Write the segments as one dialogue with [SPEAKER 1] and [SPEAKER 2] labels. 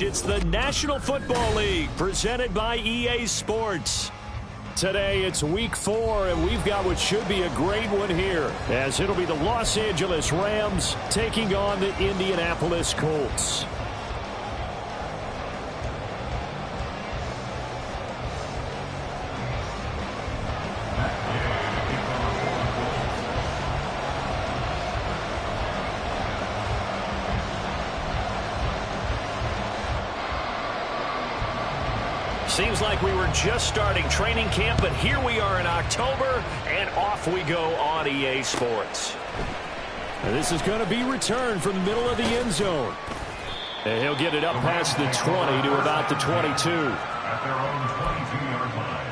[SPEAKER 1] It's the National Football League presented by EA Sports. Today it's week 4, and we've got what should be a great one here, as it'll be the Los Angeles Rams taking on the Indianapolis Colts. Seems like we were just starting training camp, but here we are in October, and off we go on EA Sports.
[SPEAKER 2] And this is going to be returned from the middle of the end zone.
[SPEAKER 1] And he'll get it up past the 20 to about the 22.
[SPEAKER 3] At their own 22-yard line.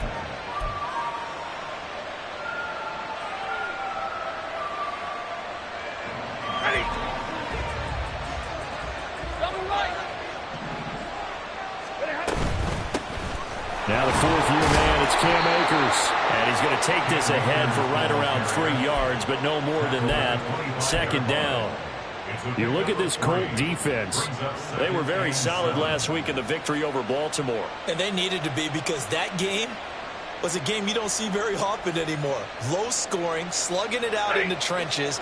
[SPEAKER 1] Now the fourth-year man, it's Cam Akers. And he's going to take this ahead for right around 3 yards, but no more than that. Second down.
[SPEAKER 2] You look at this Colt defense.
[SPEAKER 1] They were very solid last week in the victory over Baltimore.
[SPEAKER 4] And they needed to be, because that game was a game you don't see very often anymore. Low scoring, slugging it out in the trenches.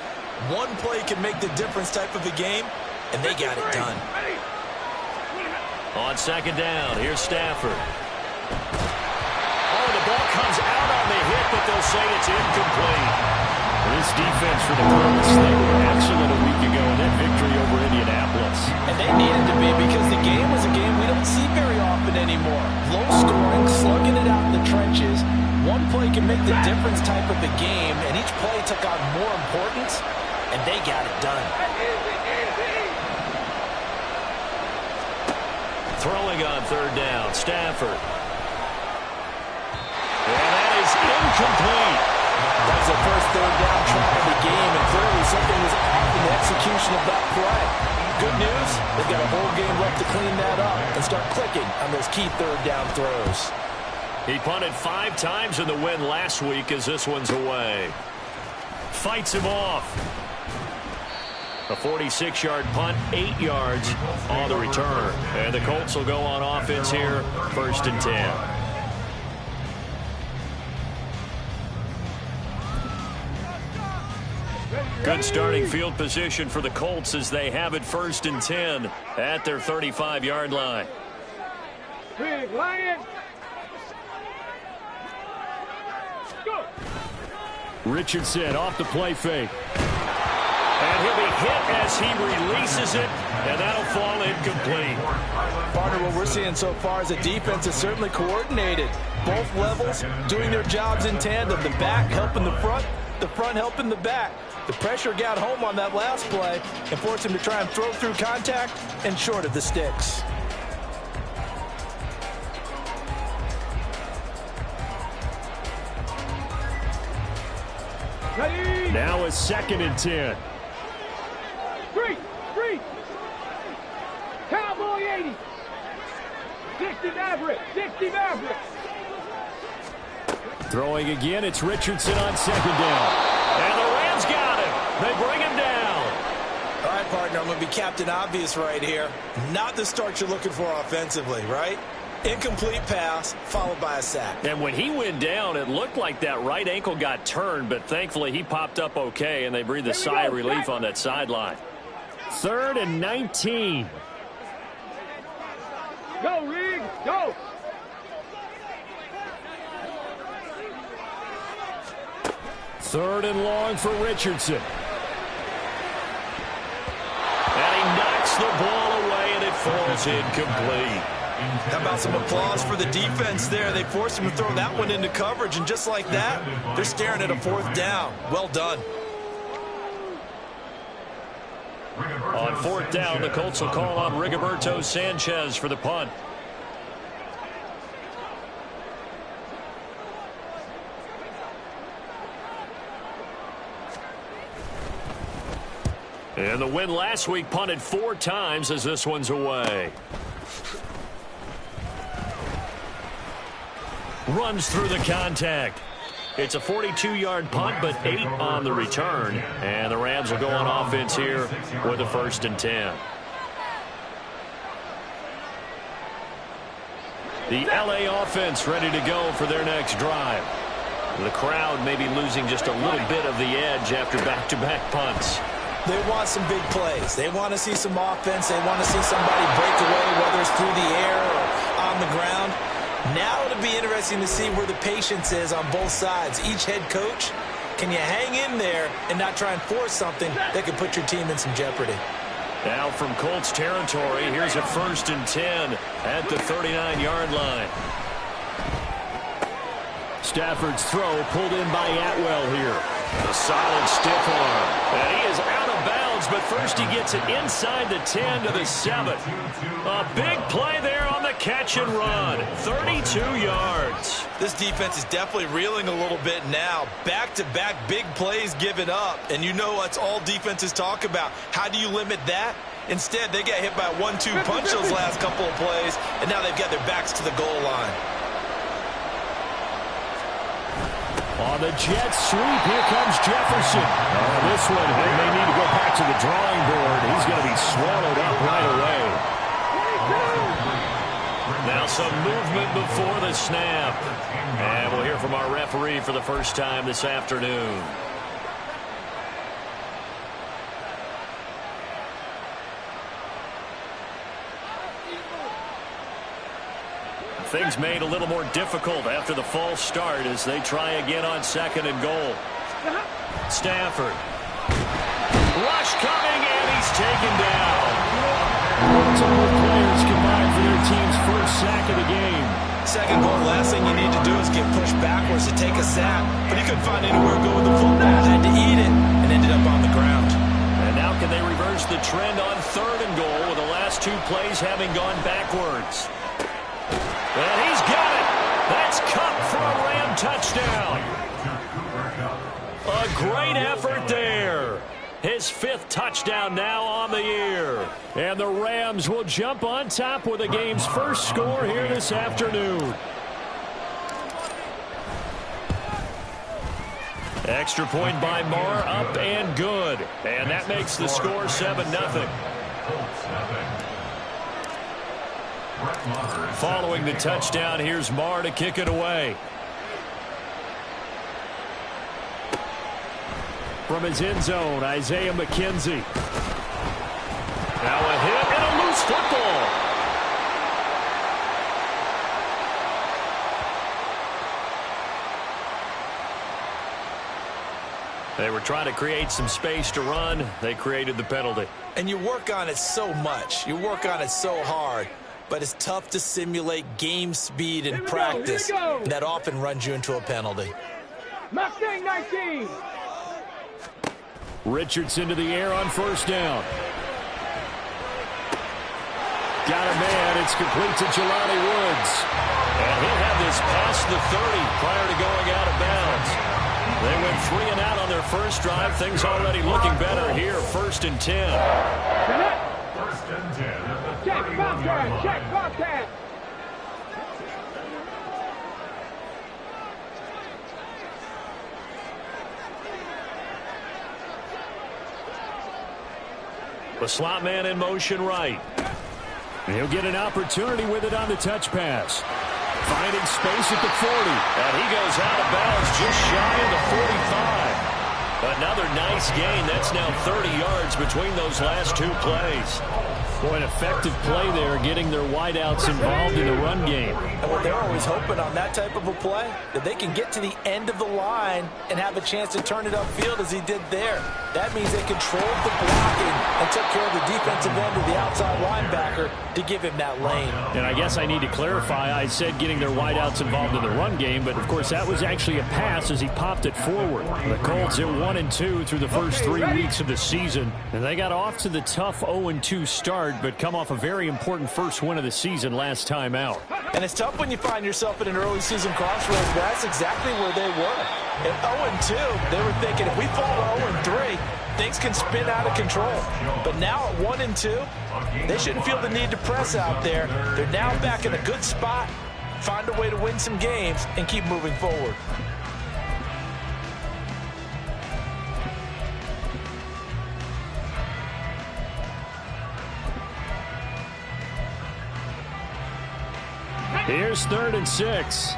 [SPEAKER 4] One play can make the difference type of a game, and they got it done.
[SPEAKER 1] On second down, here's Stafford. Oh, the ball comes out on the hit, but they'll say it's incomplete.
[SPEAKER 2] This defense for the Colts, they were excellent a week ago in that victory over Indianapolis.
[SPEAKER 4] And they needed to be, because the game was a game we don't see very often anymore. Low scoring, slugging it out in the trenches. One play can make the difference type of a game, and each play took on more importance, and they got it done.
[SPEAKER 1] Throwing on third down, Stafford. And that is incomplete.
[SPEAKER 4] That was the first third down try of the game, and clearly something was off in the execution of that play. Good news, they've got a whole game left to clean that up and start clicking on those key third down throws.
[SPEAKER 1] He punted 5 times in the win last week, as this one's away. Fights him off. A 46-yard punt, 8 yards on the return. And the Colts will go on offense here, 1st and 10. Good starting field position for the Colts as they have it 1st and 10 at their 35-yard line.
[SPEAKER 5] Big Lion. Go.
[SPEAKER 2] Richardson off the play fake.
[SPEAKER 1] And he'll be hit as he releases it, and that'll fall incomplete.
[SPEAKER 4] Partner, what we're seeing so far is the defense is certainly coordinated. Both levels doing their jobs in tandem. The back helping the front helping the back. The pressure got home on that last play and forced him to try and throw through contact and short of the sticks.
[SPEAKER 5] Ready.
[SPEAKER 2] Now a 2nd and 10.
[SPEAKER 5] Three. Cowboy 80. 60 Maverick.
[SPEAKER 2] Throwing again, it's Richardson on 2nd down.
[SPEAKER 1] And the Rams got him. They bring him down.
[SPEAKER 4] All right, partner, I'm going to be Captain Obvious right here. Not the start you're looking for offensively, right? Incomplete pass, followed by a sack.
[SPEAKER 1] And when he went down, it looked like that right ankle got turned, but thankfully he popped up okay, and they breathed a sigh of relief on that sideline.
[SPEAKER 2] 3rd and 19.
[SPEAKER 5] Go, Rig. Go.
[SPEAKER 2] Third and long for Richardson.
[SPEAKER 1] And he knocks the ball away, and it falls incomplete.
[SPEAKER 4] How about some applause for the defense there? They forced him to throw that one into coverage, and just like that, they're staring at a 4th down. Well done.
[SPEAKER 1] On 4th down, the Colts will call on Rigoberto Sanchez for the punt. And the win last week punted 4 times as this one's away. Runs through the contact. It's a 42-yard punt, but 8 on the return. And the Rams will go on offense here with a 1st and 10. The LA offense ready to go for their next drive. The crowd may be losing just a little bit of the edge after back-to-back punts.
[SPEAKER 4] They want some big plays. They want to see some offense. They want to see somebody break away, whether it's through the air or on the ground. Now it'll be interesting to see where the patience is on both sides. Each head coach, can you hang in there and not try and force something that could put your team in some jeopardy?
[SPEAKER 1] Now from Colts territory, here's a 1st and 10 at the 39-yard line. Stafford's throw pulled in by Atwell here. A solid stiff arm. And he is out of bounds, but first he gets it inside the 10 to the 7. A big play there on the catch and run. 32 yards.
[SPEAKER 4] This defense is definitely reeling a little bit now. Back-to-back big plays given up. And you know that's all defenses talk about. How do you limit that? Instead, they got hit by a 1-2 punch those last couple of plays, and now they've got their backs to the goal line.
[SPEAKER 2] On the jet sweep, here comes Jefferson. This one, they may need to go back to the drawing board. He's going to be swallowed up right away.
[SPEAKER 1] Now some movement before the snap. And we'll hear from our referee for the first time this afternoon. Things made a little more difficult after the false start as they try again on 2nd and goal. Stafford. Rush coming, and he's taken down.
[SPEAKER 2] Multiple players combined for their team's first sack of the game.
[SPEAKER 4] 2nd goal, last thing you need to do is get pushed backwards to take a sack. But he couldn't find anywhere to go with the football. Had to eat it and ended up on the ground.
[SPEAKER 1] And now can they reverse the trend on 3rd and goal with the last 2 plays having gone backwards? And he's got it. That's Cup for a Ram touchdown. A great effort there. His 5th touchdown now on the year.
[SPEAKER 2] And the Rams will jump on top with the game's first score here this afternoon.
[SPEAKER 1] Extra point by Marr, up and good. And that makes the score 7-0. Following the touchdown, here's Marr to kick it away.
[SPEAKER 2] From his end zone, Isaiah McKenzie.
[SPEAKER 1] Now a hit and a loose football. They were trying to create some space to run. They created the penalty.
[SPEAKER 4] And you work on it so much. You work on it so hard. But it's tough to simulate game speed in practice. That often runs you into a penalty.
[SPEAKER 5] Mustang 19.
[SPEAKER 2] Richardson to the air on 1st down. Got a man. It's complete to Jelani Woods.
[SPEAKER 1] And he'll have this past the 30 prior to going out of bounds. They went 3 and out on their first drive. Things already looking better here. 1st and 10.
[SPEAKER 3] 1st and 10.
[SPEAKER 5] Check contact. Check contact.
[SPEAKER 1] The slot man in motion right.
[SPEAKER 2] And he'll get an opportunity with it on the touch pass. Finding space at the 40.
[SPEAKER 1] And he goes out of bounds just shy of the 45. Another nice gain. That's now 30 yards between those last 2 plays.
[SPEAKER 2] Boy, an effective play there, getting their wideouts involved in the run game.
[SPEAKER 4] And what they're always hoping on that type of a play, that they can get to the end of the line and have a chance to turn it upfield as he did there. That means they controlled the blocking and took care of the defensive end of the outside linebacker to give him that lane.
[SPEAKER 2] And I guess I need to clarify, I said getting their wideouts involved in the run game, but of course that was actually a pass as he popped it forward. The Colts at 1-2 through the first 3 weeks of the season, and they got off to the tough 0-2 start tired, but come off a very important first win of the season last time out.
[SPEAKER 4] And it's tough when you find yourself at an early season crossroads, but that's exactly where they were. At 0-2, they were thinking, if we fall to 0-3, things can spin out of control. But now at 1-2, they shouldn't feel the need to press out there. They're now back in a good spot, find a way to win some games, and keep moving forward.
[SPEAKER 2] Here's 3rd and 6.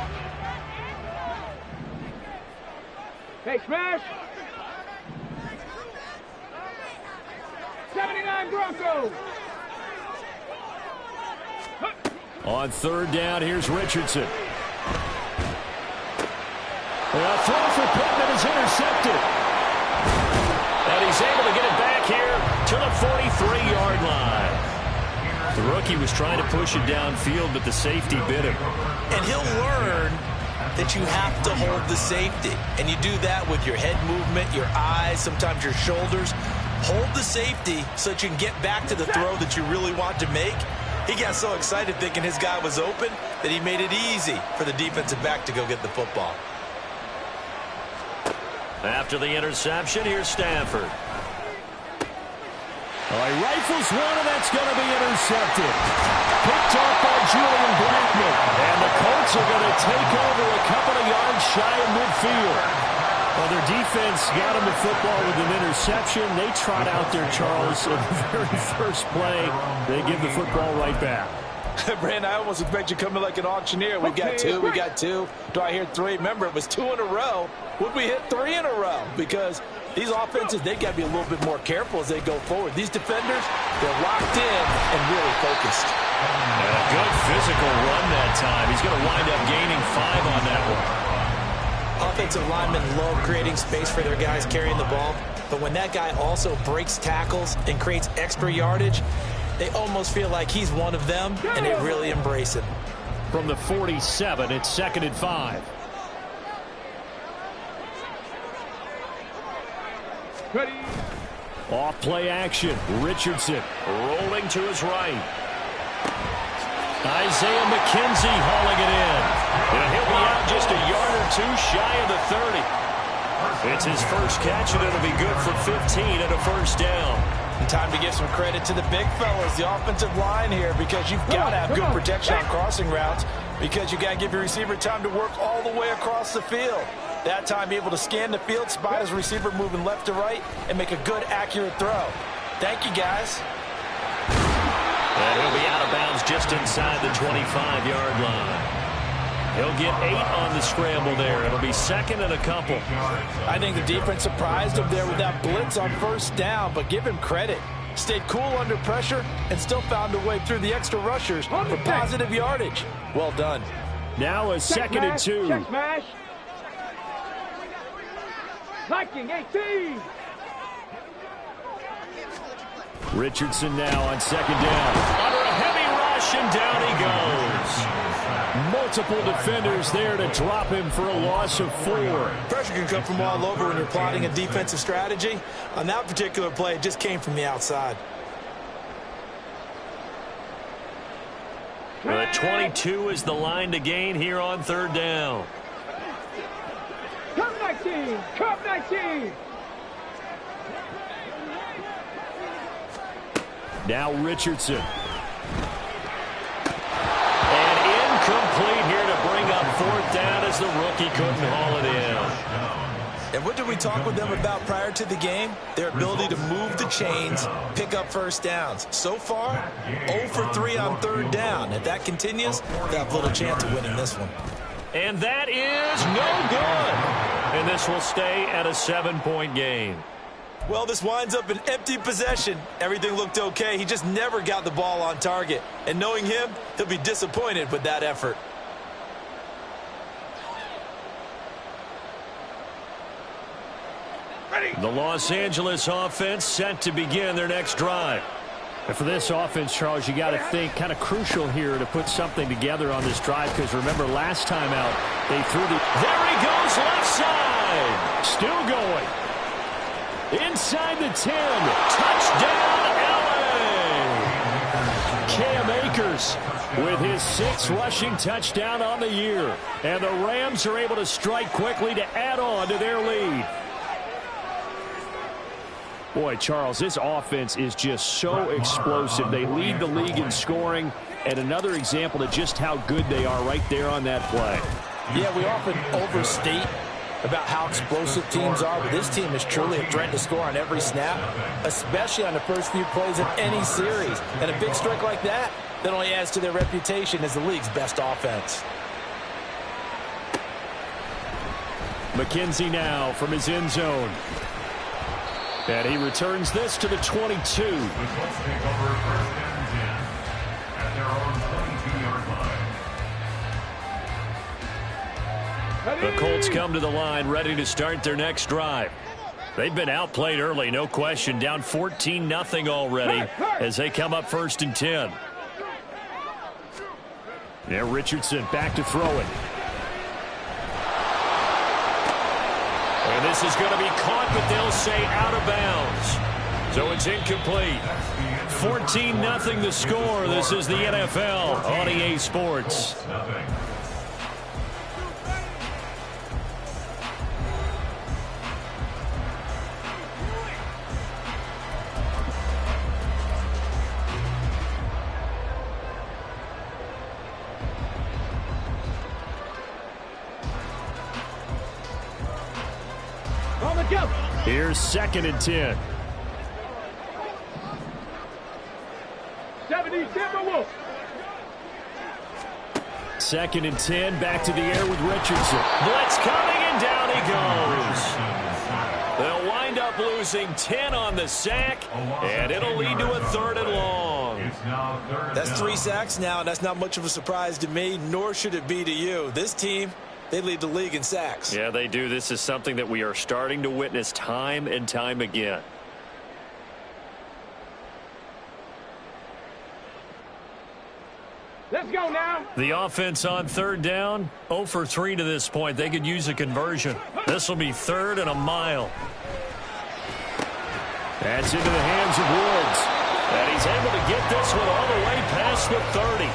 [SPEAKER 5] Hey, smash. 79 Broncos.
[SPEAKER 2] On 3rd down, here's Richardson. A throw for Pittman is intercepted.
[SPEAKER 1] And he's able to get it back here to the 43-yard line. The rookie was trying to push it downfield, but the safety bit him.
[SPEAKER 4] And he'll learn that you have to hold the safety. And you do that with your head movement, your eyes, sometimes your shoulders. Hold the safety so that you can get back to the throw that you really want to make. He got so excited thinking his guy was open that he made it easy for the defensive back to go get the football.
[SPEAKER 1] After the interception, here's Stafford.
[SPEAKER 2] He rifles one, and that's going to be intercepted. Picked off by Julian Blackman. And the Colts are going to take over a couple of yards shy of midfield. Well, their defense got him the football with an interception. They trot out there, Charles, at the very first play. They give the football right back.
[SPEAKER 4] Brandon, I almost expect you coming like an auctioneer. We got two, we got two. Do I hear three? Remember, it was 2 in a row. Would we hit 3 in a row? Because these offenses, they got to be a little bit more careful as they go forward. These defenders, they're locked in and really focused.
[SPEAKER 1] And a good physical run that time. He's going to wind up gaining 5 on that one.
[SPEAKER 4] Offensive linemen love creating space for their guys carrying the ball. But when that guy also breaks tackles and creates extra yardage, they almost feel like he's one of them, and they really embrace it.
[SPEAKER 2] From the 47, it's 2nd and 5.
[SPEAKER 5] Ready.
[SPEAKER 2] Off play action. Richardson
[SPEAKER 1] Rolling to his right.
[SPEAKER 2] Isaiah McKenzie hauling it in.
[SPEAKER 1] And he'll be out just a yard or 2 shy of the 30. It's his first catch, and it'll be good for 15 and a first down.
[SPEAKER 4] And time to give some credit to the big fellas, the offensive line here, because you've got to have good protection on crossing routes, because you got to give your receiver time to work all the way across the field. That time, be able to scan the field, spot his receiver moving left to right, and make a good, accurate throw. Thank you, guys.
[SPEAKER 1] And he'll be out of bounds just inside the 25-yard line. He'll get 8 on the scramble there. It'll be 2nd and a couple.
[SPEAKER 4] I think the defense surprised him there with that blitz on first down, but give him credit. Stayed cool under pressure and still found a way through the extra rushers for positive yardage. Well done.
[SPEAKER 2] Now a 2nd and 2.
[SPEAKER 5] Check smash. Viking 18.
[SPEAKER 2] Richardson now on 2nd down.
[SPEAKER 1] Under a heavy rush, and down he goes.
[SPEAKER 2] Multiple defenders there to drop him for a loss of 4.
[SPEAKER 4] Pressure can come from all over when you're plotting a defensive strategy. On that particular play, it just came from the outside.
[SPEAKER 1] The 22 is the line to gain here on 3rd down.
[SPEAKER 5] Curve 19. Curve 19.
[SPEAKER 2] Now Richardson.
[SPEAKER 1] Complete here to bring up 4th down as the rookie couldn't haul it in.
[SPEAKER 4] And what did we talk with them about prior to the game? Their ability to move the chains, pick up first downs. So far, 0 for 3 on 3rd down. If that continues, they have little chance of winning this one.
[SPEAKER 1] And that is no good. And this will stay at a 7-point game.
[SPEAKER 4] Well, this winds up an empty possession. Everything looked okay. He just never got the ball on target. And knowing him, he'll be disappointed with that effort.
[SPEAKER 1] The Los Angeles offense set to begin their next drive.
[SPEAKER 2] And for this offense, Charles, you got to think kind of crucial here to put something together on this drive, because remember last time out, they threw the...
[SPEAKER 1] There he goes, left side.
[SPEAKER 2] Still going. Inside the 10.
[SPEAKER 1] Touchdown, LA.
[SPEAKER 2] Cam Akers with his 6th rushing touchdown on the year. And the Rams are able to strike quickly to add on to their lead. Boy, Charles, this offense is just so explosive. They lead the league in scoring, and another example of just how good they are right there on that play.
[SPEAKER 4] Yeah, we often overstate about how explosive teams are, but this team is truly a threat to score on every snap, especially on the first few plays of any series. And a big strike like that only adds to their reputation as the league's best offense.
[SPEAKER 2] McKenzie now from his end zone. And he returns this to the 22.
[SPEAKER 3] The Colts take over 1st and 10 at their own 22-yard line.
[SPEAKER 1] The Colts come to the line ready to start their next drive. They've been outplayed early, no question. Down 14-0 already as they come up 1st and 10.
[SPEAKER 2] Now Richardson back to throw it.
[SPEAKER 1] And this is going to be caught, but they'll say out of bounds. So it's incomplete. 14-0 the score. This is the NFL on EA Sports.
[SPEAKER 2] Here's 2nd and 10.
[SPEAKER 5] 77 Wolf.
[SPEAKER 2] 2nd and 10, back to the air with Richardson.
[SPEAKER 1] Blitz coming, and down he goes. They'll wind up losing 10 on the sack, and it'll lead to a 3rd and long.
[SPEAKER 4] That's 3 sacks now, and that's not much of a surprise to me, nor should it be to you. This team, they lead the league in sacks.
[SPEAKER 1] Yeah, they do. This is something that we are starting to witness time and time again.
[SPEAKER 5] Let's go now.
[SPEAKER 1] The offense on 3rd down, 0 for 3 to this point. They could use a conversion. This will be 3rd and a mile.
[SPEAKER 2] That's into the hands of Woods.
[SPEAKER 1] And he's able to get this one all the way past the 30.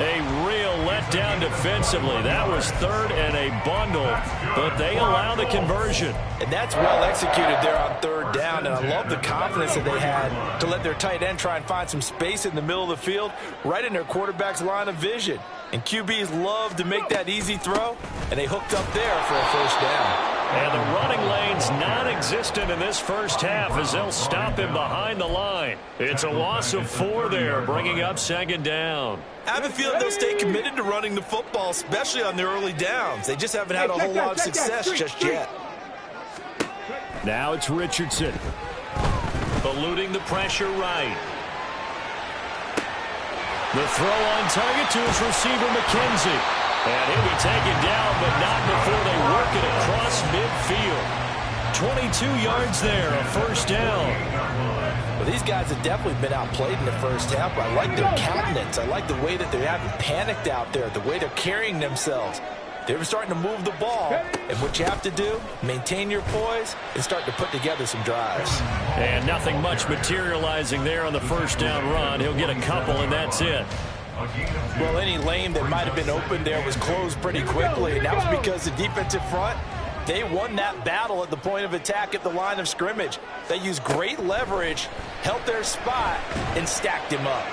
[SPEAKER 1] A real letdown defensively. That was 3rd and a bundle, but they allow the conversion.
[SPEAKER 4] And that's well executed there on 3rd down, and I love the confidence that they had to let their tight end try and find some space in the middle of the field, right in their quarterback's line of vision. And QBs love to make that easy throw, and they hooked up there for a 1st down.
[SPEAKER 1] And the running lane's non-existent in this first half as they'll stop him behind the line. It's a loss of 4 there, bringing up 2nd down.
[SPEAKER 4] I have a feeling they'll stay committed to running the football, especially on their early downs. They just haven't had a whole lot of success just yet.
[SPEAKER 2] Now it's Richardson.
[SPEAKER 1] Eluding the pressure right. The throw on target to his receiver, McKenzie. And he'll be taken down, but not before they work it across midfield. 22 yards there, a 1st down.
[SPEAKER 4] Well, these guys have definitely been outplayed in the first half, but I like their countenance. I like the way that they haven't panicked out there, the way they're carrying themselves. They're starting to move the ball, and what you have to do, maintain your poise and start to put together some drives.
[SPEAKER 1] And nothing much materializing there on the 1st down run. He'll get a couple, and that's it.
[SPEAKER 4] Well, any lane that might have been open there was closed pretty quickly, and that was because the defensive front, they won that battle at the point of attack at the line of scrimmage. They used great leverage, held their spot, and stacked him up.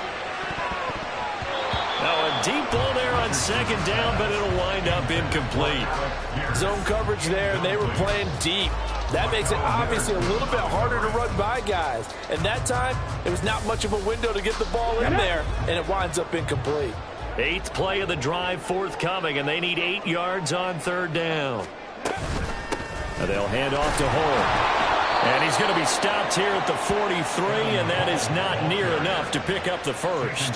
[SPEAKER 1] Now a deep ball there on 2nd down, but it'll wind up incomplete.
[SPEAKER 4] Zone coverage there, and they were playing deep. That makes it obviously a little bit harder to run by guys. And that time, there was not much of a window to get the ball in there, and it winds up incomplete.
[SPEAKER 1] 8th play of the drive forthcoming, and they need 8 yards on 3rd down.
[SPEAKER 2] And they'll hand off to Hall.
[SPEAKER 1] And he's going to be stopped here at the 43, and that is not near enough to pick up the 1st.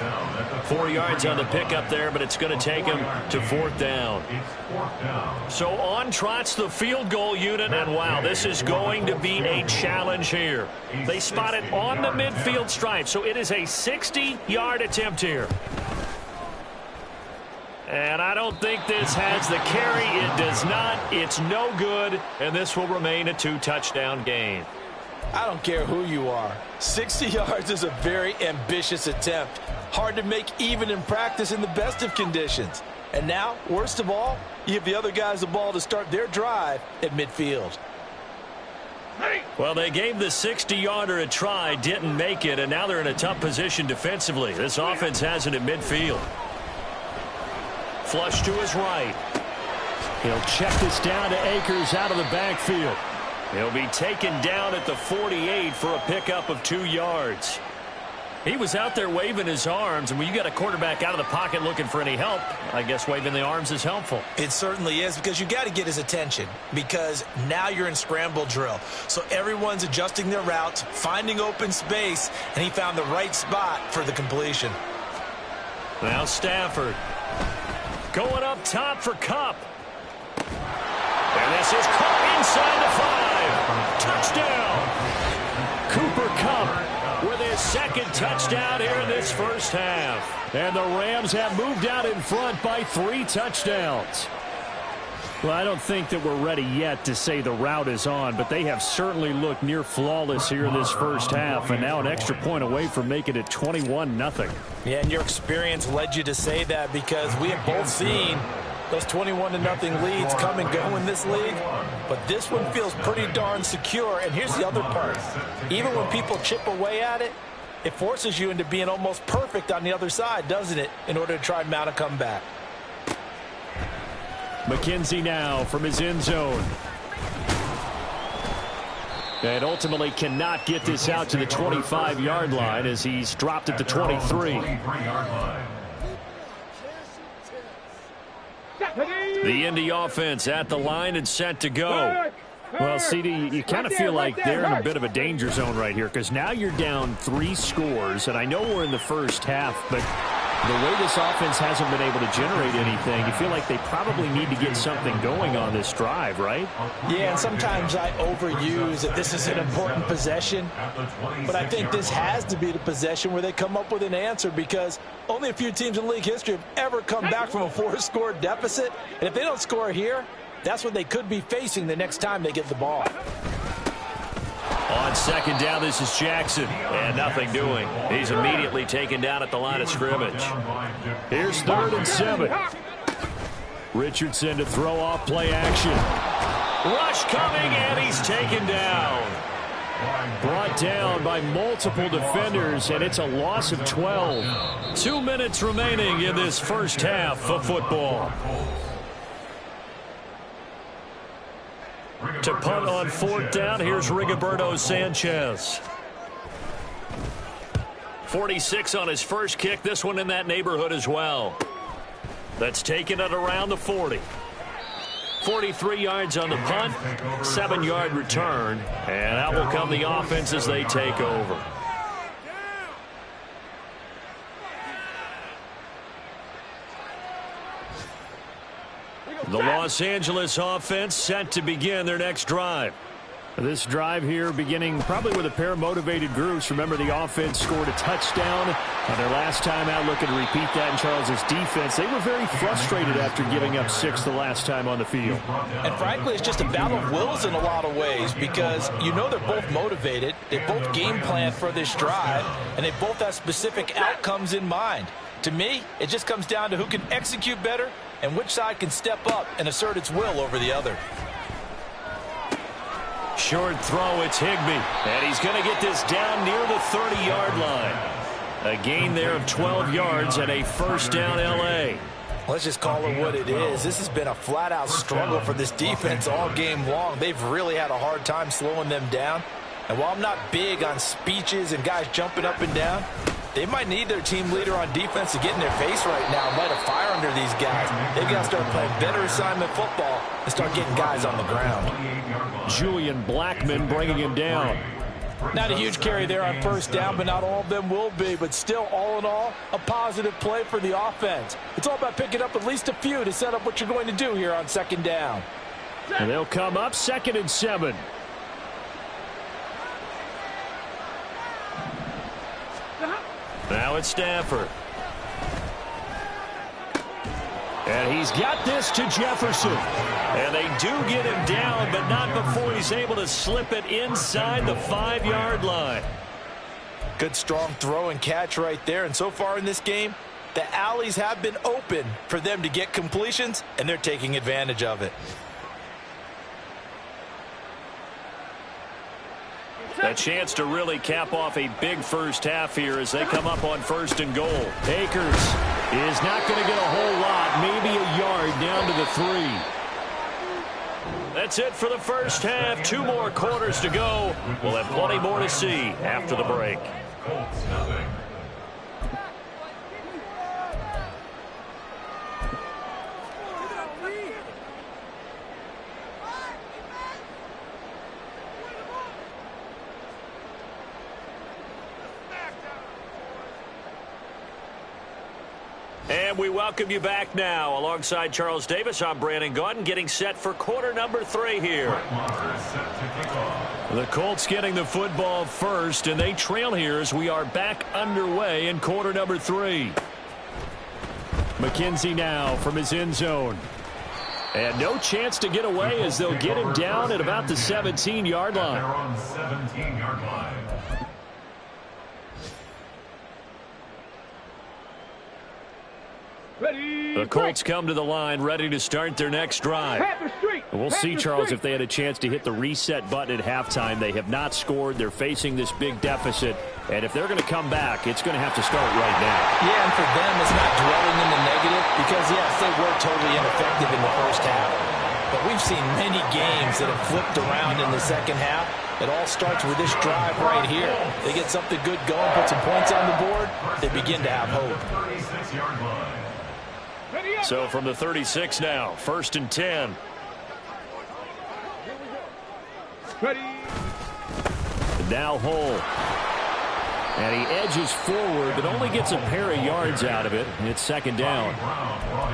[SPEAKER 1] 4 yards on the pickup there, but it's going to take him to 4th down. So on trots the field goal unit, and wow, this is going to be a challenge here. They spot it on the midfield stripe, so it is a 60-yard attempt here. And I don't think this has the carry. It does not. It's no good, and this will remain a 2-touchdown game.
[SPEAKER 4] I don't care who you are. 60 yards is a very ambitious attempt. Hard to make even in practice in the best of conditions. And now, worst of all, you give the other guys the ball to start their drive at midfield.
[SPEAKER 1] Well, they gave the 60-yarder a try, didn't make it, and now they're in a tough position defensively. This offense has it at midfield. Flush to his right.
[SPEAKER 2] He'll check this down to Akers out of the backfield.
[SPEAKER 1] He'll be taken down at the 48 for a pickup of 2 yards. He was out there waving his arms, and when you got a quarterback out of the pocket looking for any help, I guess waving the arms is helpful.
[SPEAKER 4] It certainly is, because you got to get his attention, because now you're in scramble drill. So everyone's adjusting their routes, finding open space, and he found the right spot for the completion.
[SPEAKER 1] Now Stafford going up top for Kupp. And this is caught inside the 5. Touchdown.
[SPEAKER 2] Cooper Kupp
[SPEAKER 1] with his second touchdown here in this first half.
[SPEAKER 2] And the Rams have moved out in front by 3 touchdowns. Well, I don't think that we're ready yet to say the route is on, but they have certainly looked near flawless here in this first half, and now an extra point away from making it 21-0.
[SPEAKER 4] Yeah, and your experience led you to say that, because we have both seen those 21-0 leads come and go in this league. But this one feels pretty darn secure. And here's the other part. Even when people chip away at it, it forces you into being almost perfect on the other side, doesn't it, in order to try and mount a comeback.
[SPEAKER 2] McKenzie now from his end zone. And ultimately cannot get this out to the 25-yard line as he's dropped at the 23.
[SPEAKER 1] The Indy offense at the line and set to go.
[SPEAKER 2] Well, CD, you kind of feel like they're in a bit of a danger zone right here, because now you're down 3 scores, and I know we're in the first half, but the way this offense hasn't been able to generate anything, you feel like they probably need to get something going on this drive, right?
[SPEAKER 4] Yeah, and sometimes I overuse that this is an important possession, but I think this has to be the possession where they come up with an answer, because only a few teams in league history have ever come back from a 4-score deficit, and if they don't score here, that's what they could be facing the next time they get the ball.
[SPEAKER 1] On second down, this is Jackson, and nothing doing. He's immediately taken down at the line of scrimmage.
[SPEAKER 2] Here's 3rd and 7. Richardson to throw off play action.
[SPEAKER 1] Rush coming, and he's taken down.
[SPEAKER 2] Brought down by multiple defenders, and it's a loss of 12.
[SPEAKER 1] 2 minutes remaining in this first half of football. To punt on 4th down, here's Rigoberto Sanchez. 46 on his first kick. This one in that neighborhood as well. That's taken it around the 40. 43 yards on the punt, 7-yard return, and out will come the offense as they take over. The Los Angeles offense set to begin their next drive.
[SPEAKER 2] This drive here beginning probably with a pair of motivated groups. Remember, the offense scored a touchdown on their last time out, looking to repeat that in Charles's defense. They were very frustrated after giving up 6 the last time on the field.
[SPEAKER 4] And frankly, it's just a battle of wills in a lot of ways, because you know they're both motivated, they both game plan for this drive, and they both have specific outcomes in mind. To me, it just comes down to who can execute better and which side can step up and assert its will over the other.
[SPEAKER 1] Short throw, it's Higbee, and he's going to get this down near the 30-yard line. A gain there of 12 yards and a first down L.A.
[SPEAKER 4] Let's just call it what it is. This has been a flat-out struggle for this defense all game long. They've really had a hard time slowing them down. And while I'm not big on speeches and guys jumping up and down, they might need their team leader on defense to get in their face right now and light a fire under these guys. They've got to start playing better assignment football and start getting guys on the ground.
[SPEAKER 2] Julian Blackmon bringing him down.
[SPEAKER 4] Not a huge carry there on first down, but not all of them will be. But still, all in all, a positive play for the offense. It's all about picking up at least a few to set up what you're going to do here on second down.
[SPEAKER 2] And they'll come up 2nd and 7.
[SPEAKER 1] Now it's Stafford.
[SPEAKER 2] And he's got this to Jefferson.
[SPEAKER 1] And they do get him down, but not before he's able to slip it inside the 5-yard line.
[SPEAKER 4] Good strong throw and catch right there. And so far in this game, the alleys have been open for them to get completions, and they're taking advantage of it.
[SPEAKER 1] A chance to really cap off a big first half here as they come up on 1st and goal.
[SPEAKER 2] Akers is not going to get a whole lot, maybe a yard down to the 3.
[SPEAKER 1] That's it for the first half. 2 more quarters to go. We'll have plenty more to see after the break.
[SPEAKER 3] Colts nothing.
[SPEAKER 1] And we welcome you back now. Alongside Charles Davis, I'm Brandon Gaudin, getting set for quarter number 3 here.
[SPEAKER 2] The Colts getting the football first, and they trail here as we are back underway in quarter number 3. McKenzie now from his end zone. And no chance to get away as they'll get him down at about the 17-yard line.
[SPEAKER 3] They're on 17-yard line.
[SPEAKER 5] Ready,
[SPEAKER 2] The Colts come to the line ready to start their next drive. We'll see, Charles, if they had a chance to hit the reset button at halftime. They have not scored. They're facing this big deficit. And if they're going to come back, it's going to have to start right now.
[SPEAKER 4] Yeah, and for them, it's not dwelling in the negative because, yes, they were totally ineffective in the first half. But we've seen many games that have flipped around in the second half. It all starts with this drive right here. They get something good going, put some points on the board, they begin to have hope.
[SPEAKER 3] 36-yard line.
[SPEAKER 1] So from the 36 now, 1st and 10.
[SPEAKER 5] Ready.
[SPEAKER 2] Now Hull. And he edges forward, but only gets a pair of yards out of it. And it's 2nd down.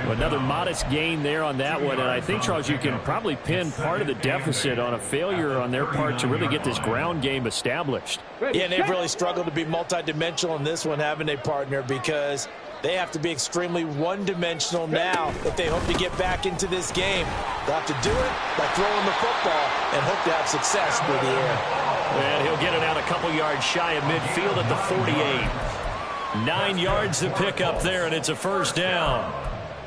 [SPEAKER 2] Another modest gain there on that one. And I think, Charles, you can probably pin part of the deficit on a failure on their part to really get this ground game established.
[SPEAKER 4] Yeah, and they've really struggled to be multidimensional in this one, haven't they, partner? Because they have to be extremely one-dimensional now if they hope to get back into this game. They'll have to do it by throwing the football and hope to have success through the air.
[SPEAKER 1] And he'll get it out a couple yards shy of midfield at the 48. 9 yards to pick up there, and it's a 1st down.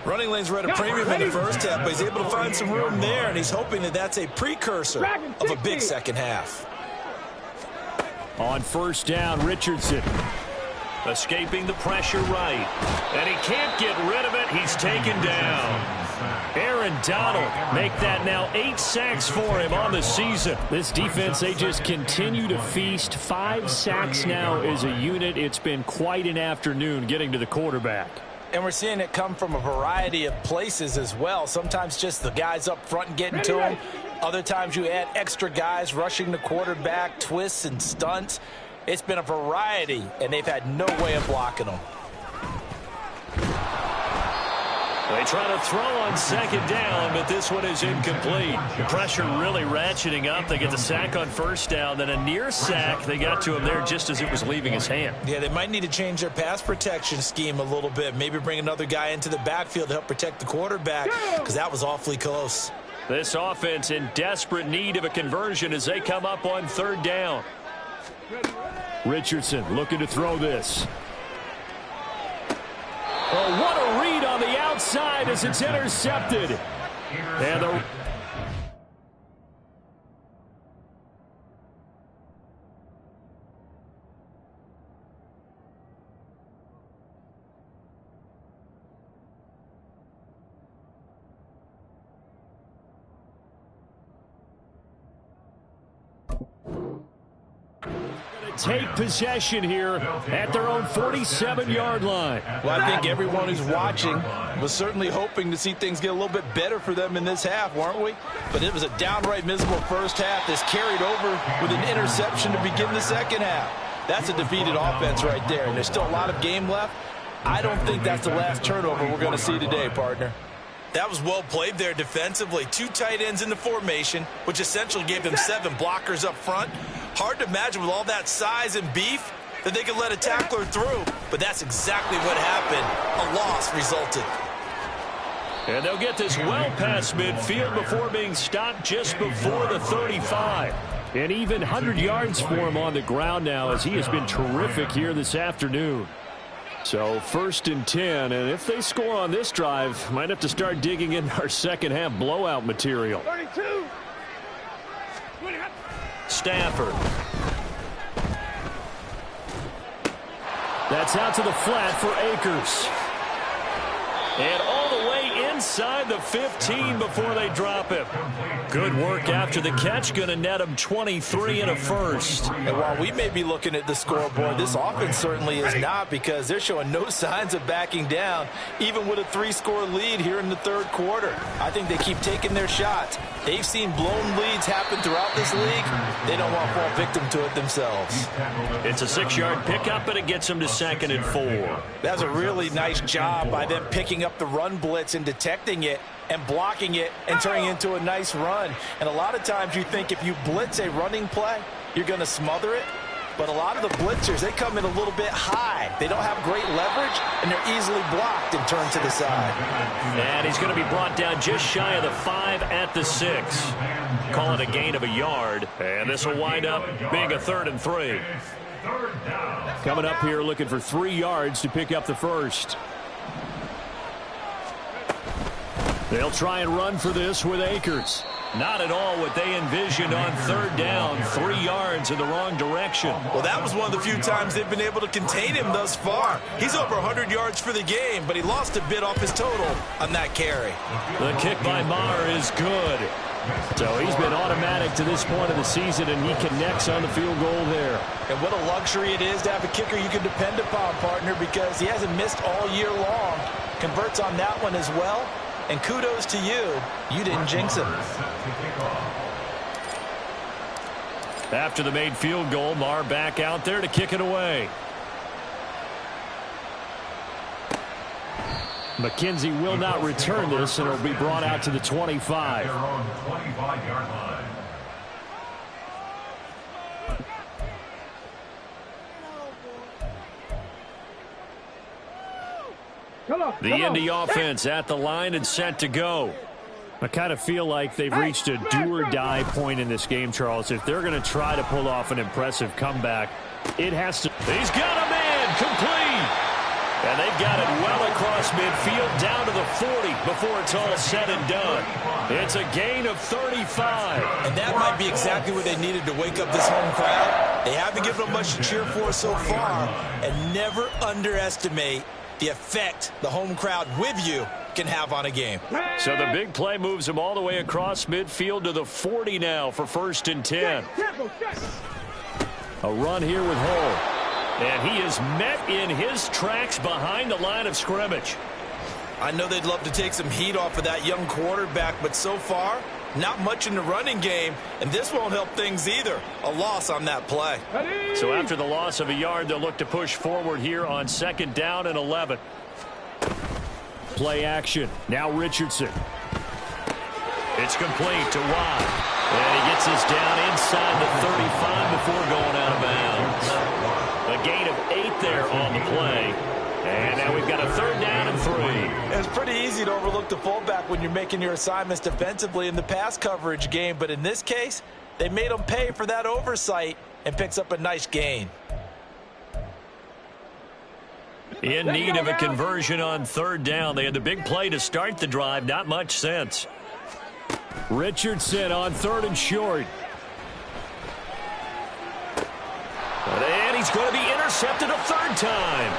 [SPEAKER 4] Running lanes were at a premium in the first half, but he's able to find some room there, and he's hoping that that's a precursor of a big second half.
[SPEAKER 2] On 1st down, Richardson.
[SPEAKER 1] Escaping the pressure right. And he can't get rid of it. He's taken down. Aaron Donald make that now 8 sacks for him on the season.
[SPEAKER 2] This defense, they just continue to feast. 5 sacks now as a unit. It's been quite an afternoon getting to the quarterback.
[SPEAKER 4] And we're seeing it come from a variety of places as well. Sometimes just the guys up front and getting to him. Other times you add extra guys rushing the quarterback, twists and stunts. It's been a variety, and they've had no way of blocking them.
[SPEAKER 1] They try to throw on 2nd down, but this one is incomplete. The pressure really ratcheting up. They get the sack on 1st down, then a near sack. They got to him there just as it was leaving his hand.
[SPEAKER 4] Yeah, they might need to change their pass protection scheme a little bit. Maybe bring another guy into the backfield to help protect the quarterback, because that was awfully close.
[SPEAKER 1] This offense in desperate need of a conversion as they come up on 3rd down.
[SPEAKER 2] Richardson looking to throw this. Oh, what a read on the outside as it's intercepted. And the take possession here at their own 47-yard line.
[SPEAKER 4] Well, I think everyone who's watching was certainly hoping to see things get a little bit better for them in this half, weren't we? But it was a downright miserable first half that's carried over with an interception to begin the second half. That's a defeated offense right there, and there's still a lot of game left. I don't think that's the last turnover we're going to see today, partner. That was well played there defensively. 2 tight ends in the formation, which essentially gave them 7 blockers up front. Hard to imagine with all that size and beef that they could let a tackler through, but that's exactly what happened. A loss resulted.
[SPEAKER 2] And they'll get this well past midfield before being stopped just before the 35. And even 100 yards for him on the ground now, as he has been terrific here this afternoon. So 1st and 10, and if they score on this drive, might have to start digging in our second half blowout material.
[SPEAKER 5] 32.
[SPEAKER 2] Stafford. That's out to the flat for Akers. And all the way inside the 15 before they drop him. Good work after the catch. Going to net him 23 and a first.
[SPEAKER 4] And while we may be looking at the scoreboard, this offense certainly is not, because they're showing no signs of backing down, even with a 3-score lead here in the 3rd quarter. I think they keep taking their shots. They've seen blown leads happen throughout this league. They don't want to fall victim to it themselves.
[SPEAKER 2] It's a 6-yard pickup, and it gets them to 2nd and 4.
[SPEAKER 4] That's a really nice job by them picking up the run blitz and detecting it and blocking it and turning it into a nice run. And a lot of times you think if you blitz a running play, you're going to smother it. But a lot of the blitzers, they come in a little bit high. They don't have great leverage, and they're easily blocked and turned to the side.
[SPEAKER 2] And he's going to be brought down just shy of the 5 at the 6. Call it a gain of a yard. And this will wind up being a 3rd and 3. Coming up here looking for 3 yards to pick up the first. They'll try and run for this with Akers. Not at all what they envisioned on 3rd down. 3 yards in the wrong direction.
[SPEAKER 4] Well, that was one of the few times they've been able to contain him thus far. He's over 100 yards for the game, but he lost a bit off his total on that carry.
[SPEAKER 2] The kick by Maher is good. So he's been automatic to this point of the season, and he connects on the field goal there.
[SPEAKER 4] And what a luxury it is to have a kicker you can depend upon, partner, because he hasn't missed all year long. Converts on that one as well. And kudos to you. You didn't jinx him.
[SPEAKER 2] After the made field goal, Maher back out there to kick it away. McKenzie will not return this, and it'll be brought out to the 25.
[SPEAKER 3] They're on the 25-yard line.
[SPEAKER 2] The Indy offense at the line and set to go. I kind of feel like they've reached a do-or-die point in this game, Charles. If they're going to try to pull off an impressive comeback, it has to. He's got a man complete. And they've got it well across midfield down to the 40 before it's all said and done. It's a gain of 35.
[SPEAKER 4] And that might be exactly what they needed to wake up this home crowd. They haven't given them much to cheer for so far. And never underestimate the effect the home crowd with you can have on a game.
[SPEAKER 2] So the big play moves him all the way across midfield to the 40 now for 1st and 10. A run here with Hull. And he is met in his tracks behind the line of scrimmage.
[SPEAKER 4] I know they'd love to take some heat off of that young quarterback, but so far, not much in the running game, and this won't help things either. A loss on that play.
[SPEAKER 2] So after the loss of a yard, they'll look to push forward here on 2nd down and 11. Play action. Now Richardson. It's complete to Watt. And he gets us down inside the 35 before going out of bounds. A gain of 8 there on the play. And now we've got a 3rd down and 3.
[SPEAKER 4] It's pretty easy to overlook the fullback when you're making your assignments defensively in the pass coverage game. But in this case, they made him pay for that oversight and picks up a nice gain.
[SPEAKER 2] In need of a conversion on 3rd down. They had the big play to start the drive. Not much sense. Richardson on 3rd and short. And he's going to be intercepted a 3rd time.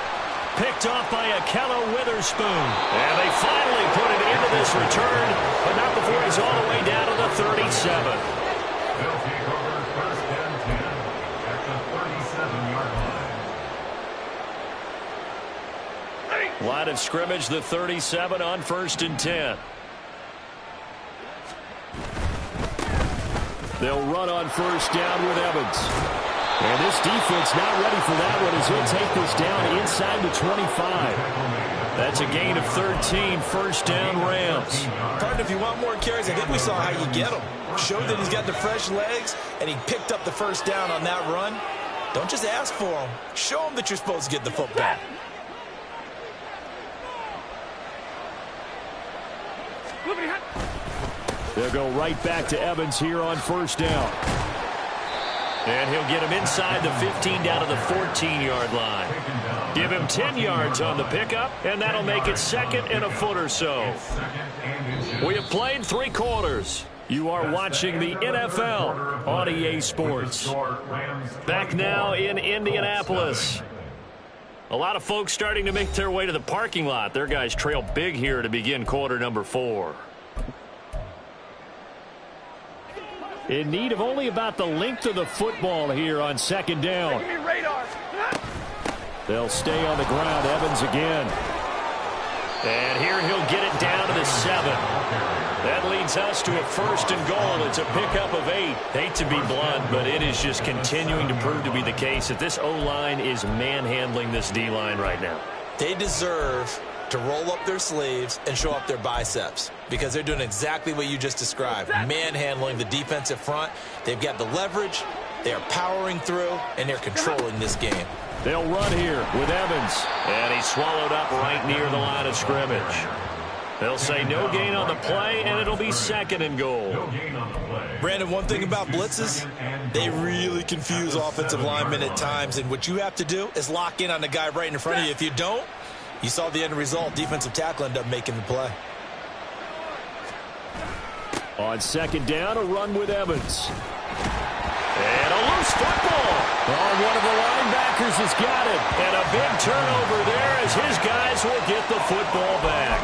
[SPEAKER 2] Picked off by Akello Witherspoon. And they finally put it into this return, but not before he's all the way down to the 37.
[SPEAKER 3] They'll take over 1st and 10 at the 37-yard line.
[SPEAKER 2] Line of scrimmage, the 37 on 1st and 10. They'll run on 1st down with Evans. And this defense not ready for that one as he'll take this down inside the 25. That's a gain of 13, 1st down Rams.
[SPEAKER 4] Partner, if you want more carries, I think we saw how you get them. Showed that he's got the fresh legs, and he picked up the 1st down on that run. Don't just ask for them. Show them that you're supposed to get the football.
[SPEAKER 2] They'll go right back to Evans here on first down.
[SPEAKER 1] And he'll get him inside the 15 down to the 14-yard line. Give him 10 yards on the pickup, and that'll make it second and a foot or so. We have played 3 quarters. You are watching the NFL on EA Sports. Back now in Indianapolis. A lot of folks starting to make their way to the parking lot. Their guys trail big here to begin quarter number 4.
[SPEAKER 2] In need of only about the length of the football here on second down. They'll stay on the ground. Evans again.
[SPEAKER 1] And here he'll get it down to the 7. That leads us to a first and goal. It's a pickup of 8. Hate to be blunt, but it is just continuing to prove to be the case that this O-line is manhandling this D-line right now.
[SPEAKER 4] They deserve to roll up their sleeves and show up their biceps because they're doing exactly what you just described, manhandling the defensive front. They've got the leverage, they are powering through, and they're controlling this game.
[SPEAKER 2] They'll run here with Evans.
[SPEAKER 1] And he's swallowed up right near the line of scrimmage. They'll say no gain on the play, and it'll be second and goal.
[SPEAKER 4] Brandon, one thing about blitzes, they really confuse offensive linemen at times, and what you have to do is lock in on the guy right in front of you. If you don't, you saw the end result. Defensive tackle ended up making the play.
[SPEAKER 2] On second down, a run with Evans.
[SPEAKER 1] And a loose football.
[SPEAKER 2] Oh, one of the linebackers has got it.
[SPEAKER 1] And a big turnover there as his guys will get the football back.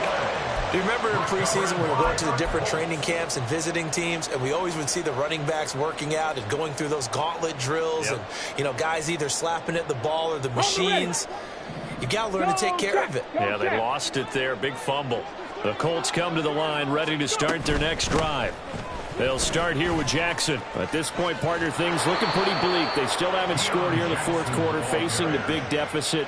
[SPEAKER 4] Do you remember in preseason when we were going to the different training camps and visiting teams, and we always would see the running backs working out and going through those gauntlet drills, and, you know, guys either slapping at the ball or the machines. You got to learn to take care of it.
[SPEAKER 1] Yeah, they lost it there. Big fumble. The Colts come to the line ready to start their next drive. They'll start here with Jackson.
[SPEAKER 2] At this point, partner, things looking pretty bleak. They still haven't scored here in the fourth quarter, facing the big deficit.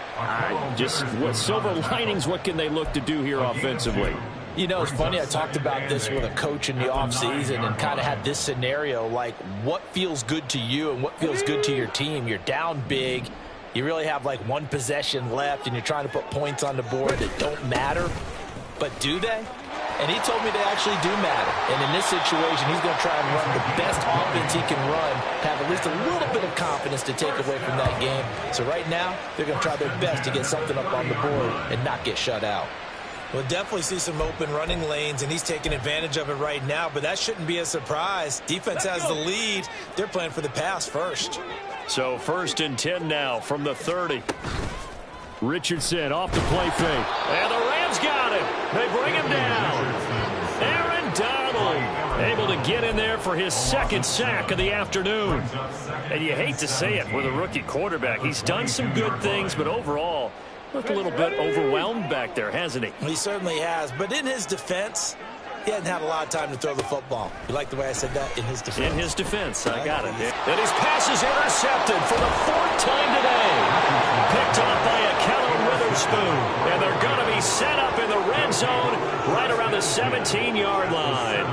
[SPEAKER 2] Just what silver linings, what can they look to do here offensively?
[SPEAKER 4] You know, it's funny, I talked about this with a coach in the offseason and kind of had this scenario, like what feels good to you and what feels good to your team. You're down big. You really have like one possession left, and you're trying to put points on the board that don't matter. But do they? And he told me they actually do matter. And in this situation, he's going to try and run the best offense he can run, have at least a little bit of confidence to take away from that game. So right now, they're going to try their best to get something up on the board and not get shut out. We'll definitely see some open running lanes, and he's taking advantage of it right now, but that shouldn't be a surprise. Defense has the lead. They're playing for the pass first.
[SPEAKER 2] So first and 10 now from the 30. Richardson off the play fake.
[SPEAKER 1] And the Rams got it. They bring him down. Aaron Donald able to get in there for his second sack of the afternoon. And you hate to say it with a rookie quarterback. He's done some good things, but overall, looked a little bit overwhelmed back there, hasn't he?
[SPEAKER 4] He certainly has. But in his defense, he hasn't had a lot of time to throw the football. You like the way I said that? In his defense.
[SPEAKER 1] In his defense. I got it. And his pass is intercepted for the 4th time today. Picked off by a Keller Witherspoon. And they're going to be set up in the red zone right around the 17-yard line.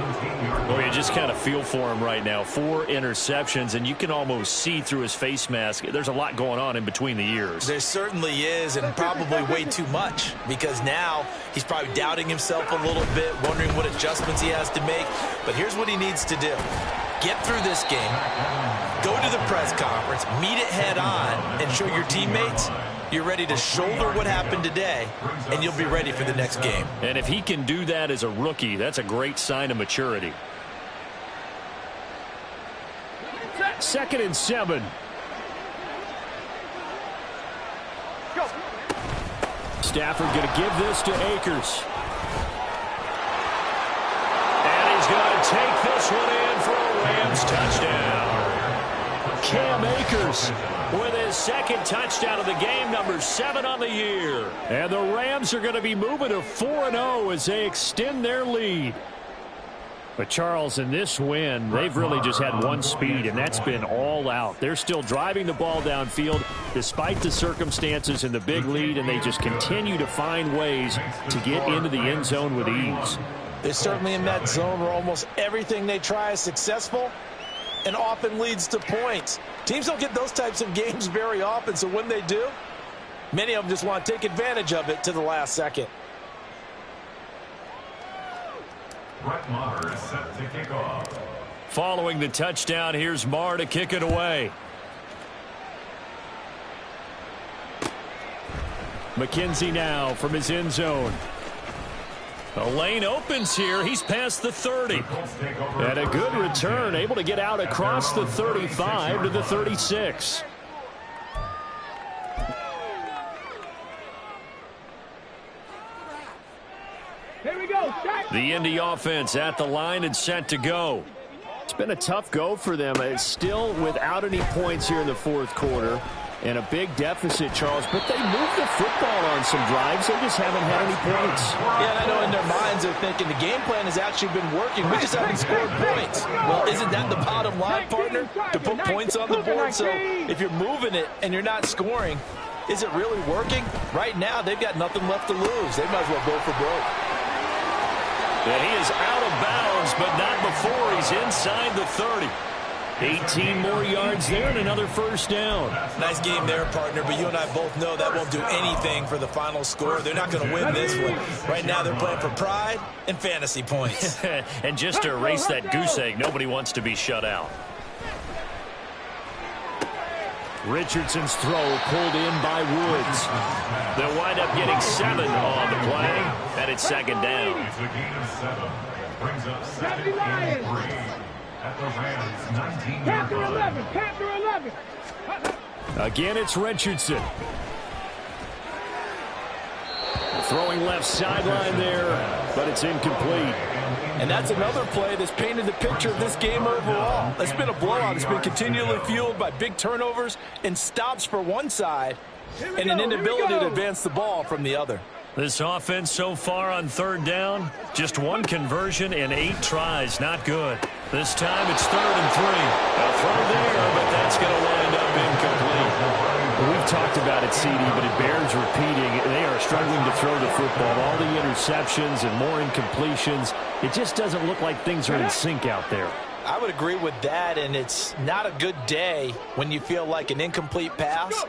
[SPEAKER 1] Well, you just kind of feel for him right now. 4 interceptions, and you can almost see through his face mask. There's a lot going on in between the ears.
[SPEAKER 4] There certainly is, and probably way too much, because now he's probably doubting himself a little bit, wondering what adjustments he has to make. But here's what he needs to do. Get through this game, go to the press conference, meet it head on, and show your teammates you're ready to shoulder what happened today, and you'll be ready for the next game.
[SPEAKER 2] And if he can do that as a rookie, that's a great sign of maturity. 2nd and 7. Stafford going to give this to Akers.
[SPEAKER 1] And he's going to take this one in for a Rams touchdown.
[SPEAKER 2] Cam Akers
[SPEAKER 1] with his 2nd touchdown of the game, number 7 on the year.
[SPEAKER 2] And the Rams are going to be moving to 4-0 as they extend their lead. But, Charles, in this win, they've really just had one speed, and that's been all out. They're still driving the ball downfield despite the circumstances and the big lead, and they just continue to find ways to get into the end zone with ease.
[SPEAKER 4] They're certainly in that zone where almost everything they try is successful and often leads to points. Teams don't get those types of games very often, so when they do, many of them just want to take advantage of it to the last second.
[SPEAKER 3] Brett Maher is set to kick off.
[SPEAKER 1] Following the touchdown, here's Marr to kick it away. McKenzie now from his end zone. The lane opens here. He's past the 30. And a good return, able to get out across the 35 to the 36.
[SPEAKER 5] Here we go. Shot.
[SPEAKER 1] The Indy offense at the line and set to go.
[SPEAKER 2] It's been a tough go for them. It's still without any points here in the fourth quarter. And a big deficit, Charles. But they moved the football on some drives. They just haven't had any points.
[SPEAKER 4] Yeah, and I know in their minds they're thinking the game plan has actually been working. We just haven't scored points. Well, isn't that the bottom line, partner? To put points on the board. So if you're moving it and you're not scoring, is it really working? Right now, they've got nothing left to lose. They might as well go for broke.
[SPEAKER 1] And he is out of bounds, but not before he's inside the 30. 18 more yards there and another first down.
[SPEAKER 4] Nice game there, partner, but you and I both know that won't do anything for the final score. They're not going to win this one. Right now, they're playing for pride and fantasy points.
[SPEAKER 1] And just to erase that goose egg, nobody wants to be shut out.
[SPEAKER 2] Richardson's throw pulled in by Woods.
[SPEAKER 1] They'll wind up getting 7 on the play, and it's second down.
[SPEAKER 3] It's a gain of 7. Brings up second and 3. At the Rams' 19-yard
[SPEAKER 5] Panther
[SPEAKER 3] line.
[SPEAKER 5] 11. Panther 11.
[SPEAKER 2] Again, it's Richardson. Throwing left sideline there, but it's incomplete.
[SPEAKER 4] And that's another play that's painted the picture of this game overall. It's been a blowout. It's been continually fueled by big turnovers and stops for one side and an inability to advance the ball from the other.
[SPEAKER 1] This offense so far on third down, just one conversion in 8 tries. Not good. This time it's 3rd and 3. A throw there, but that's going to wind up incomplete.
[SPEAKER 2] We've talked about it, CD, but it bears repeating. They are struggling to throw the football. All the interceptions and more incompletions. It just doesn't look like things are in sync out there.
[SPEAKER 4] I would agree with that, and it's not a good day when you feel like an incomplete pass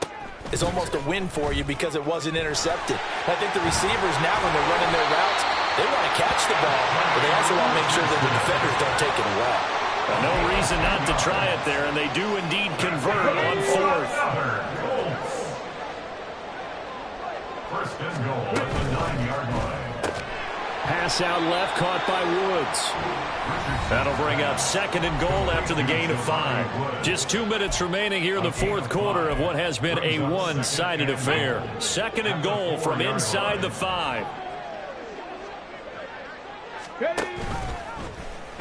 [SPEAKER 4] is almost a win for you because it wasn't intercepted. I think the receivers now, when they're running their routes, they want to catch the ball, but they also want to make sure that the defenders don't take it away.
[SPEAKER 1] No reason not to try it there, and they do indeed convert on 4th.
[SPEAKER 3] First and goal at the 9-yard line.
[SPEAKER 2] Pass out left, caught by Woods.
[SPEAKER 1] That'll bring up 2nd and goal after the gain of 5. Just 2 minutes remaining here in the fourth quarter of what has been a one-sided affair. 2nd and goal from inside the 5.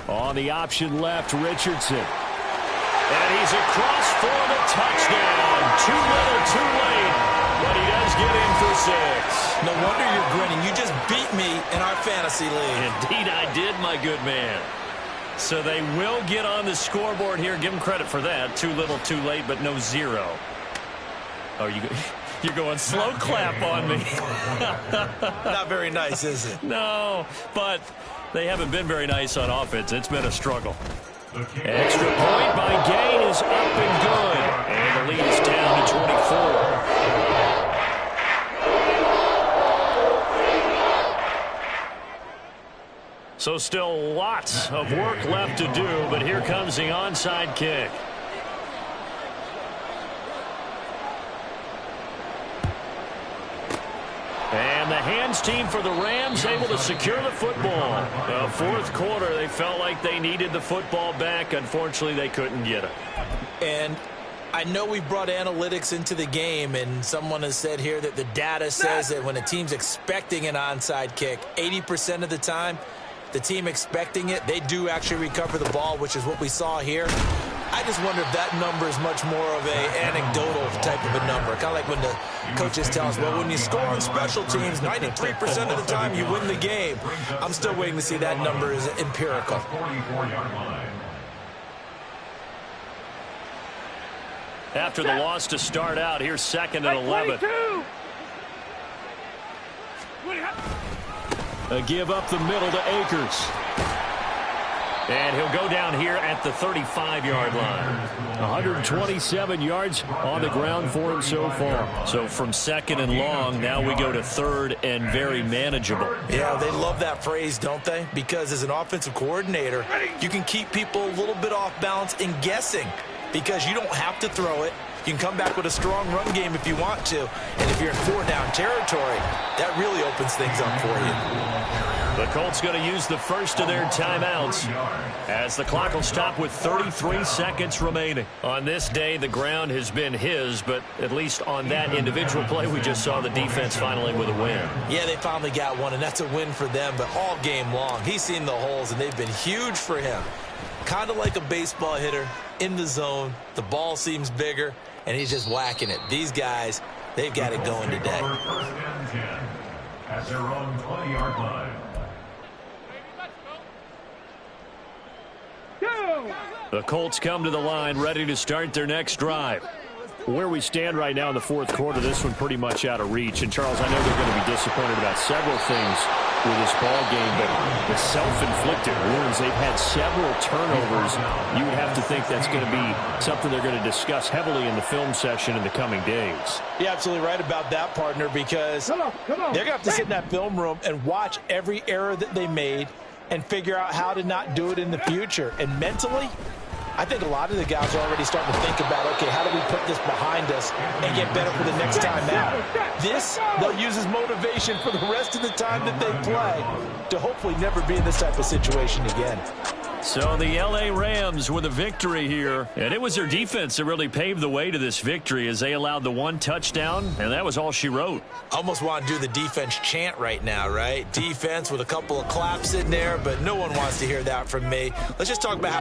[SPEAKER 2] On the option left, Richardson.
[SPEAKER 1] And he's across for the touchdown. Too little, too late. But he does get in for 6.
[SPEAKER 4] No wonder you're grinning. You just beat me in our fantasy league.
[SPEAKER 1] Indeed I did, my good man. So they will get on the scoreboard here. Give them credit for that. Too little, too late, but no 0. Oh, you're going slow clap on me.
[SPEAKER 4] Not very nice, is it?
[SPEAKER 1] No, but they haven't been very nice on offense. It's been a struggle. Extra point by Gain is up and good. And the lead is down to 24. So still lots of work left to do, but here comes the onside kick. And the hands team for the Rams able to secure the football. The fourth quarter, they felt like they needed the football back. Unfortunately, they couldn't get it.
[SPEAKER 4] And I know we brought analytics into the game, and someone has said here that the data says that when a team's expecting an onside kick, 80% of the time, the team expecting it, they do actually recover the ball, which is what we saw here. I just wonder if that number is much more of an anecdotal type of a number. Kind of like when the coaches tell us, well, when you score on special teams, 93% of the time you win the game. I'm still waiting to see that number is empirical.
[SPEAKER 3] 44-yard line.
[SPEAKER 1] After the loss to start out, here's 2nd and 11.
[SPEAKER 2] A give up the middle to Akers.
[SPEAKER 1] And he'll go down here at the 35-yard line.
[SPEAKER 2] 127 yards on the ground for him so far.
[SPEAKER 1] So from second and long, now we go to third and very manageable.
[SPEAKER 4] Yeah, they love that phrase, don't they? Because as an offensive coordinator, you can keep people a little bit off balance and guessing because you don't have to throw it. You can come back with a strong run game if you want to. And if you're in four-down territory, that really opens things up for you.
[SPEAKER 1] The Colts going to use the first of their timeouts as the clock will stop with 33 seconds remaining. On this day, the ground has been his, but at least on that individual play, we just saw the defense finally with a win.
[SPEAKER 4] Yeah, they finally got one, and that's a win for them, but all game long, he's seen the holes, and they've been huge for him. Kind of like a baseball hitter in the zone. The ball seems bigger, and he's just whacking it. These guys, they've got it going today.
[SPEAKER 3] First and 10 at their own 20-yard line.
[SPEAKER 2] The Colts come to the line ready to start their next drive. Where we stand right now in the fourth quarter, this one pretty much out of reach. And, Charles, I know they're going to be disappointed about several things with this ball game, but the self-inflicted wounds, they've had several turnovers. You would have to think that's going to be something they're going to discuss heavily in the film session in the coming days.
[SPEAKER 4] You're absolutely right about that, partner, because they're going to have to sit in that film room and watch every error that they made and figure out how to not do it in the future. And mentally, I think a lot of the guys are already starting to think about, okay, how do we put this behind us and get better for the next time out? This, they'll use as motivation for the rest of the time that they play to hopefully never be in this type of situation again.
[SPEAKER 1] So the L.A. Rams with a victory here. And it was their defense that really paved the way to this victory as they allowed the one touchdown, and that was all she wrote.
[SPEAKER 4] Almost want to do the defense chant right now, right? Defense with a couple of claps in there, but no one wants to hear that from me. Let's just talk about how